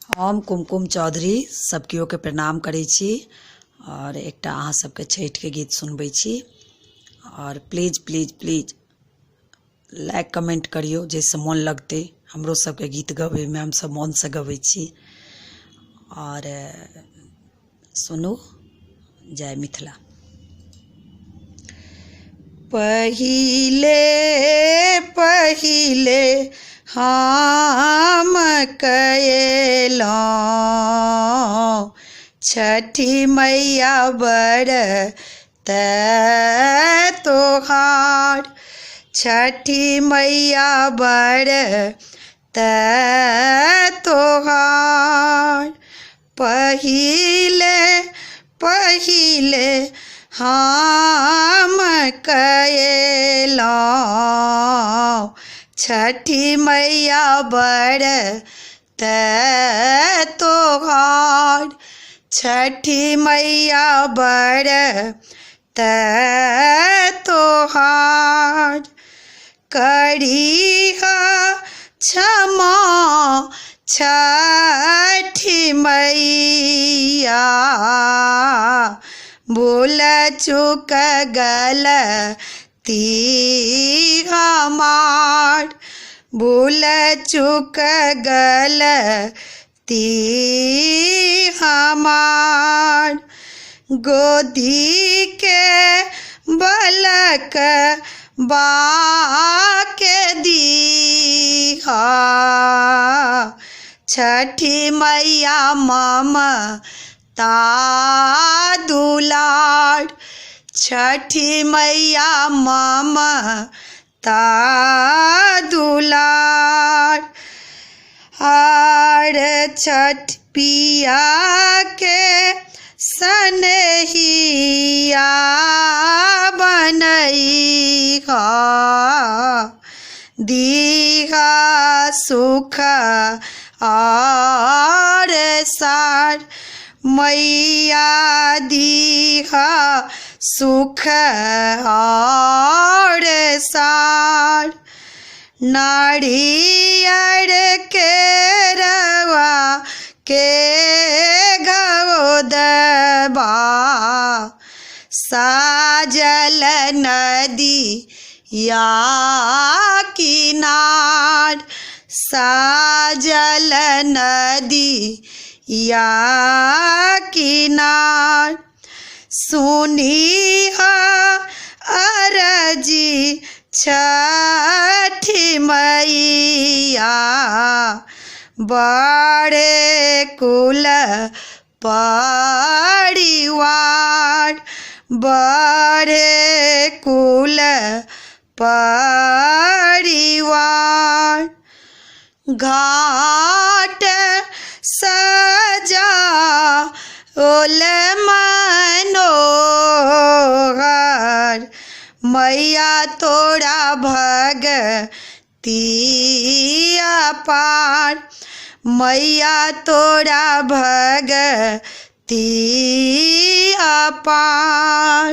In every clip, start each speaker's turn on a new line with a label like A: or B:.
A: हम कुमकुम चौधरी सब केओ के प्रणाम करै छी और एकटा अहाँ सबके छठि के गीत सुनबै छी। और please please please like comment करियो जैसे मोन लगते। हमरो सबके गीत गबै में हम सब मन से गबै छी। और सुनू, जय मिथिला। पहिले पहिले हम कएलहुँ छठी मैया बरत तोहार, छठी मैया बरत तोहार। पहिले पहिले हम कएलहुँ छठी मैया बरत तोहार, छठी मैया बरत तोहार। करिहा क्षमा छठी मैया, भूल चूक गलती हमार, भूल चूक गलती हमार। गोदी के बलक बाके दीहा, छठी मैया ममता दुलार, छठी मैया ममता दुलार। हर छठ पिया के सनहिया बनैहा, दीहा सुख और सार, मैया दीहा सुख और सार। नारियर के रवा के घोदबा, साजल नदिया किनार, साजल नदिया किनार। सुनिहा अरजी छठी मैया, बड़े कुल परिवार, बड़े कुल परिवार। घाट सजा ओल मनोहर, मैया तोरा भगती अपार, मैया तोरा भगती अपार।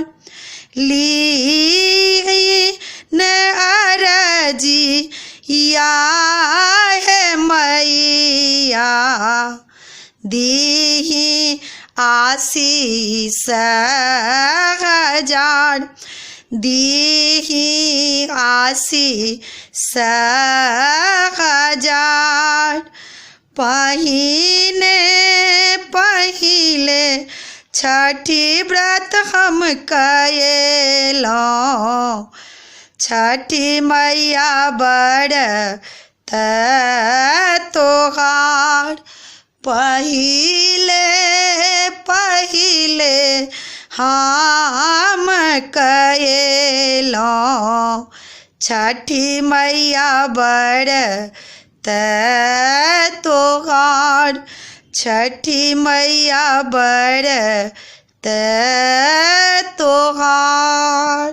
A: लीन अरजी या है मैया, दीही आशीष हजार, दीही आशीष हजार। पहिने पहिले छठी व्रत हम कएलहुँ, छठी मैया बरत तोहार। पहिले पहिले हम कएलहुँ छठी मैया बरत तोहार, छठी मैया बरत तोहार।